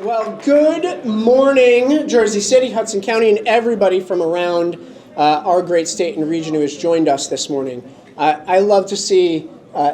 Well, good morning, Jersey City, Hudson County, and everybody from around our great state and region who has joined us this morning. I love to see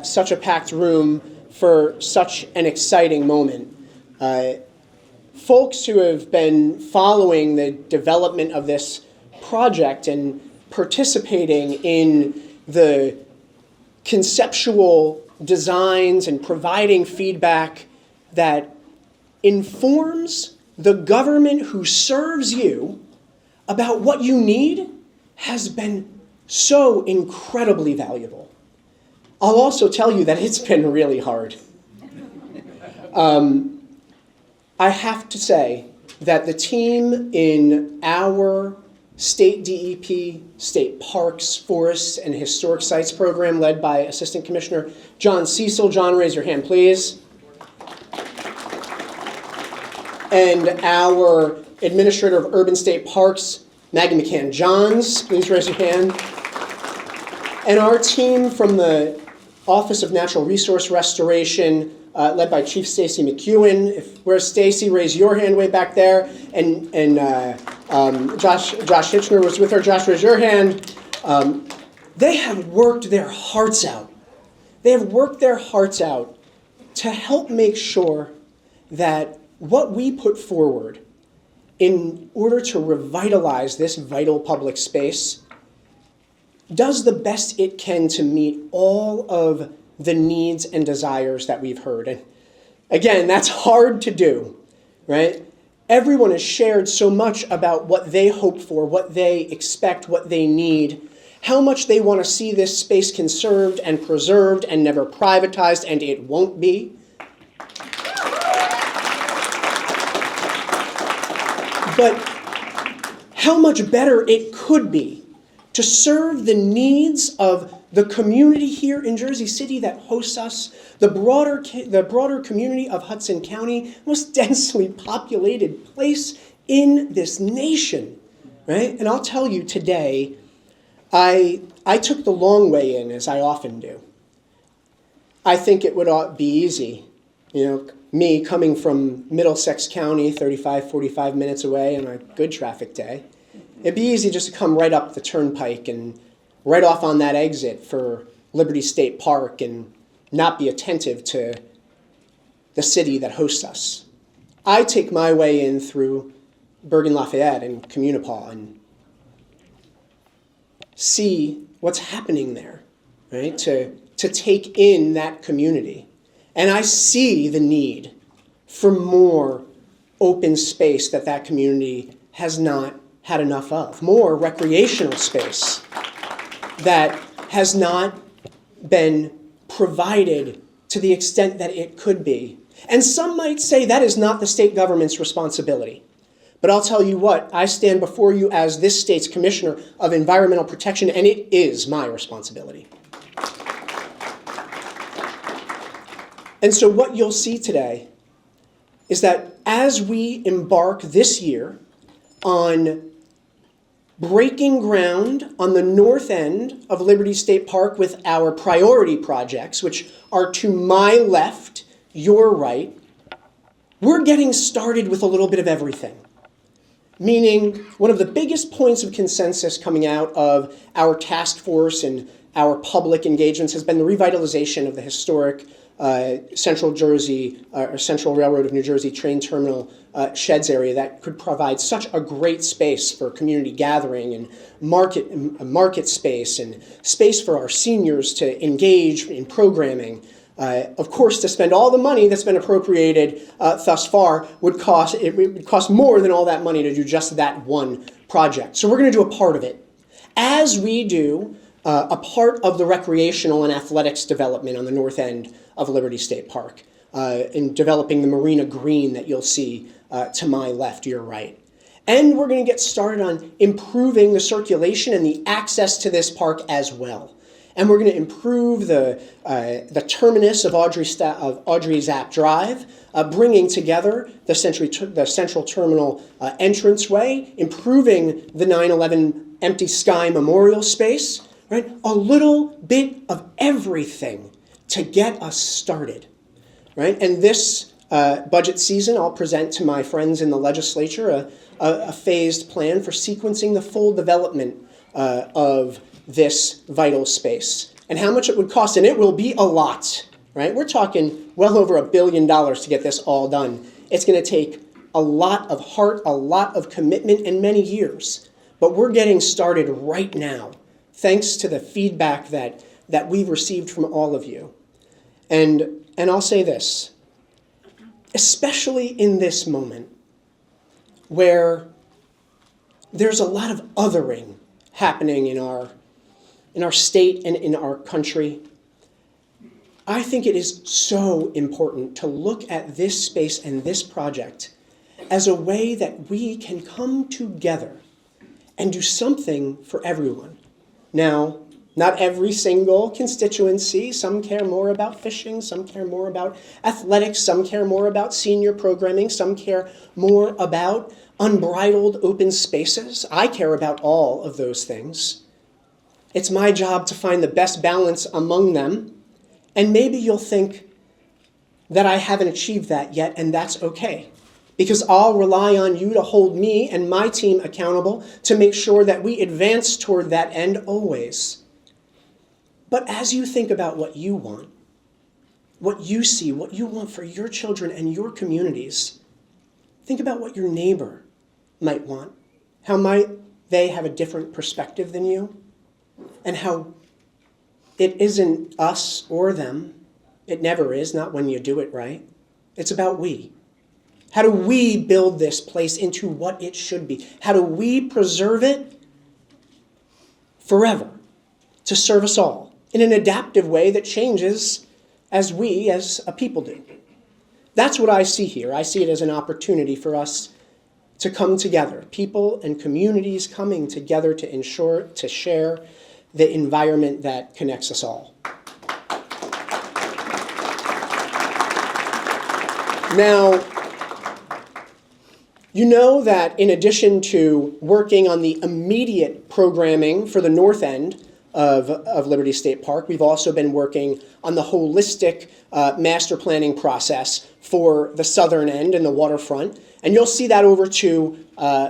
such a packed room for such an exciting moment. Folks who have been following the development of this project and participating in the conceptual designs and providing feedback that informs the government who serves you about what you need has been so incredibly valuable. I'll also tell you that it's been really hard. I have to say that the team in our state DEP, state parks, forests, and historic sites program led by Assistant Commissioner John Cecil. John, raise your hand, please. And our Administrator of Urban State Parks, Maggie McCann-Johns, please raise your hand. And our team from the Office of Natural Resource Restoration, led by Chief Stacy McEwen. Where's Stacy? Raise your hand way back there. And Josh Hitchner was with her. Josh, raise your hand. They have worked their hearts out. They have worked their hearts out to help make sure that what we put forward in order to revitalize this vital public space does the best it can to meet all of the needs and desires that we've heard. And again, that's hard to do, right? Everyone has shared so much about what they hope for, what they expect, what they need, how much they want to see this space conserved and preserved and never privatized, and it won't be. But how much better it could be to serve the needs of the community here in Jersey City that hosts us, the broader community of Hudson County, most densely populated place in this nation, right? And I'll tell you today, I took the long way in, as I often do. I think it would be easy, me coming from Middlesex County, 35, 45 minutes away on a good traffic day. It'd be easy just to come right up the turnpike and right off on that exit for Liberty State Park and not be attentive to the city that hosts us. I take my way in through Bergen-Lafayette and Communipaw and see what's happening there, right? To take in that community. And I see the need for more open space that community has not had enough of, more recreational space that has not been provided to the extent that it could be. And some might say that is not the state government's responsibility. But I'll tell you what, I stand before you as this state's Commissioner of Environmental Protection, and it is my responsibility. And so what you'll see today is that as we embark this year on breaking ground on the north end of Liberty State Park with our priority projects, which are to my left, your right, we're getting started with a little bit of everything. Meaning, one of the biggest points of consensus coming out of our task force and our public engagements has been the revitalization of the historic Central Railroad of New Jersey train terminal sheds area that could provide such a great space for community gathering and market space and space for our seniors to engage in programming. Of course, to spend all the money that's been appropriated thus far would cost more than all that money to do just that one project. So we're going to do a part of it. As we do a part of the recreational and athletics development on the north end of Liberty State Park, in developing the Marina Green that you'll see to my left, your right. And we're going to get started on improving the circulation and the access to this park as well. And we're going to improve the terminus of Audrey Zapp Drive, bringing together the Central Terminal entranceway, improving the 9/11 Empty Sky Memorial Space, right? A little bit of everything to get us started, right? And this budget season, I'll present to my friends in the legislature a phased plan for sequencing the full development of this vital space and how much it would cost. And it will be a lot, right? We're talking well over $1 billion to get this all done. It's going to take a lot of heart, a lot of commitment, and many years. But we're getting started right now, thanks to the feedback that we've received from all of you. And I'll say this, especially in this moment where there's a lot of othering happening in our state and in our country, I think it is so important to look at this space and this project as a way that we can come together and do something for everyone. Now, not every single constituency. Some care more about fishing, some care more about athletics, some care more about senior programming, some care more about unbridled open spaces. I care about all of those things. It's my job to find the best balance among them. And maybe you'll think that I haven't achieved that yet, and that's okay. Because I'll rely on you to hold me and my team accountable to make sure that we advance toward that end always. But as you think about what you want, what you see, what you want for your children and your communities, think about what your neighbor might want. How might they have a different perspective than you? And how it isn't us or them. It never is, not when you do it right. It's about we. How do we build this place into what it should be? How do we preserve it forever to serve us all in an adaptive way that changes as we as a people do? That's what I see here. I see it as an opportunity for us to come together, people and communities coming together to share the environment that connects us all. Now, you know that in addition to working on the immediate programming for the north end of Liberty State Park, we've also been working on the holistic master planning process for the southern end and the waterfront. And you'll see that over to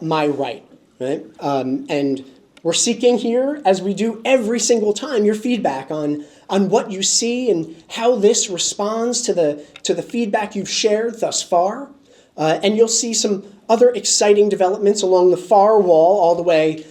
my right? And we're seeking here, as we do every single time, your feedback on what you see and how this responds to the feedback you've shared thus far. And you'll see some other exciting developments along the far wall all the way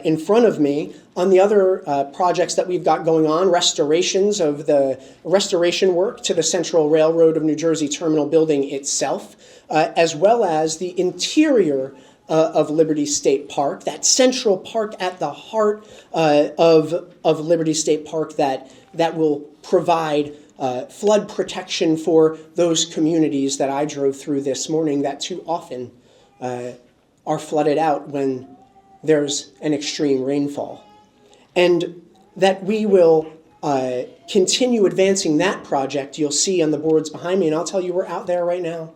in front of me on the other projects that we've got going on, restorations of the restoration work to the Central Railroad of New Jersey terminal building itself, as well as the interior of Liberty State Park, that central park at the heart of Liberty State Park that will provide flood protection for those communities that I drove through this morning that too often are flooded out when there's an extreme rainfall. And that we will continue advancing that project. You'll see on the boards behind me, and I'll tell you we're out there right now,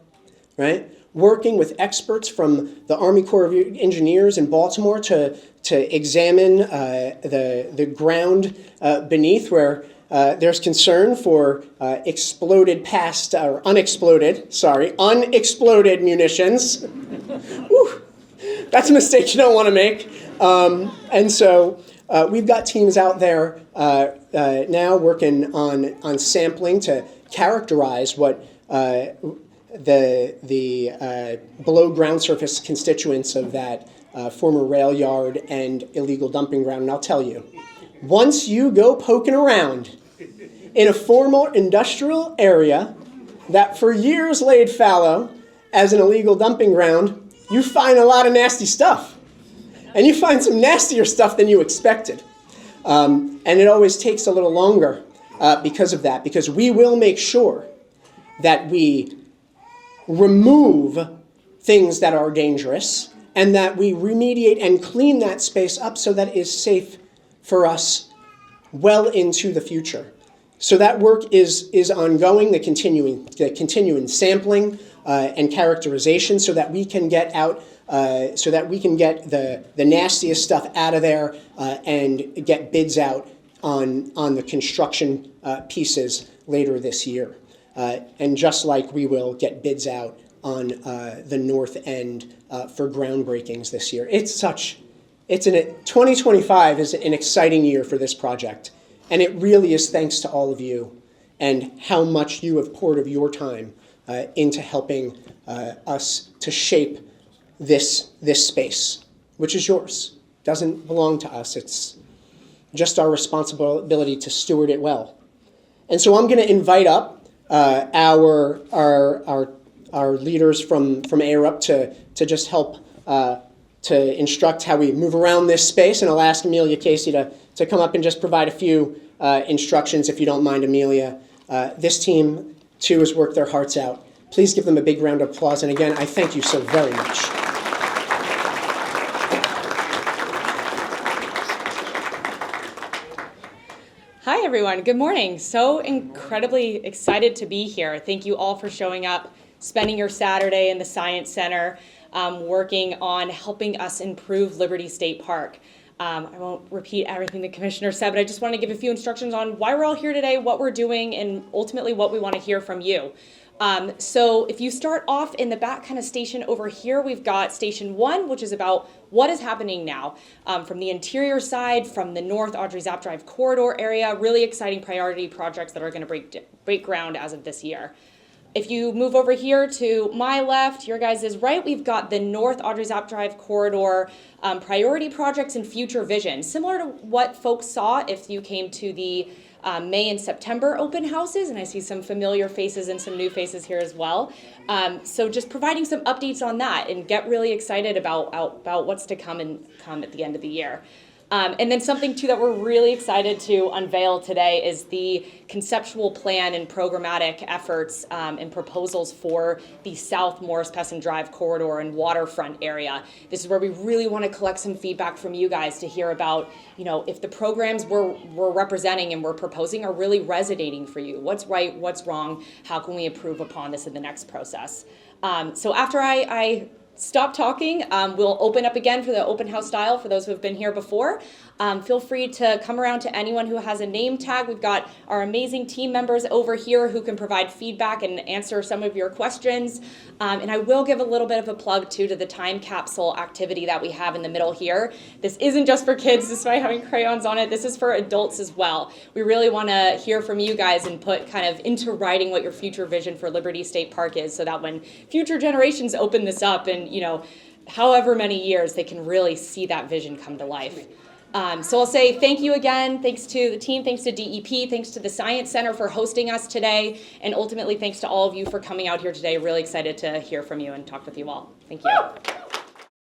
right? Working with experts from the Army Corps of Engineers in Baltimore to examine the ground beneath where there's concern for unexploded munitions. Whew, that's a mistake you don't want to make. And so we've got teams out there now working on sampling to characterize what the below ground surface constituents of that former rail yard and illegal dumping ground. And I'll tell you, once you go poking around in a former industrial area that for years laid fallow as an illegal dumping ground, you find a lot of nasty stuff. And you find some nastier stuff than you expected. And it always takes a little longer because of that, because we will make sure that we remove things that are dangerous and that we remediate and clean that space up so that it is safe for us well into the future. So that work is ongoing, the continuing sampling and characterization so that we can get out, so that we can get the nastiest stuff out of there and get bids out on the construction pieces later this year. And just like we will get bids out on the north end for groundbreakings this year. 2025 is an exciting year for this project. And it really is thanks to all of you and how much you have poured of your time into helping us to shape this space, which is yours. Doesn't belong to us. It's just our responsibility to steward it well. And so I'm going to invite up our leaders from AIRUP to just help to instruct how we move around this space. And I'll ask Amelia Casey to come up and just provide a few instructions, if you don't mind, Amelia. This team, too, has worked their hearts out. Please give them a big round of applause. And again, I thank you so very much. Hi, everyone. Good morning. So incredibly excited to be here. Thank you all for showing up, spending your Saturday in the Science Center, working on helping us improve Liberty State Park. I won't repeat everything the commissioner said, but I just want to give a few instructions on why we're all here today, what we're doing, and ultimately what we want to hear from you. So if you start off in the back kind of station over here, we've got Station 1, which is about what is happening now from the interior side, from the North Audrey Zapp Drive corridor area, really exciting priority projects that are going to break ground as of this year. If you move over here to my left, your guys' is right, we've got the North Audrey Zapp Drive corridor priority projects and future vision, similar to what folks saw if you came to the May and September open houses, and I see some familiar faces and some new faces here as well. So just providing some updates on that and get really excited about what's to come at the end of the year. And then something, too, that we're really excited to unveil today is the conceptual plan and programmatic efforts and proposals for the South Morris-Pessin Drive corridor and waterfront area. This is where we really want to collect some feedback from you guys to hear about, if the programs we're representing and we're proposing are really resonating for you. What's right, what's wrong, how can we improve upon this in the next process? So after I stop talking, we'll open up again for the open house style for those who have been here before. Feel free to come around to anyone who has a name tag. We've got our amazing team members over here who can provide feedback and answer some of your questions. And I will give a little bit of a plug too to the time capsule activity that we have in the middle here. This isn't just for kids despite having crayons on it. This is for adults as well. We really want to hear from you guys and put kind of into writing what your future vision for Liberty State Park is so that when future generations open this up and however many years, they can really see that vision come to life. So I'll say thank you again. Thanks to the team, thanks to DEP, thanks to the Science Center for hosting us today, and ultimately thanks to all of you for coming out here today. Really excited to hear from you and talk with you all. Thank you.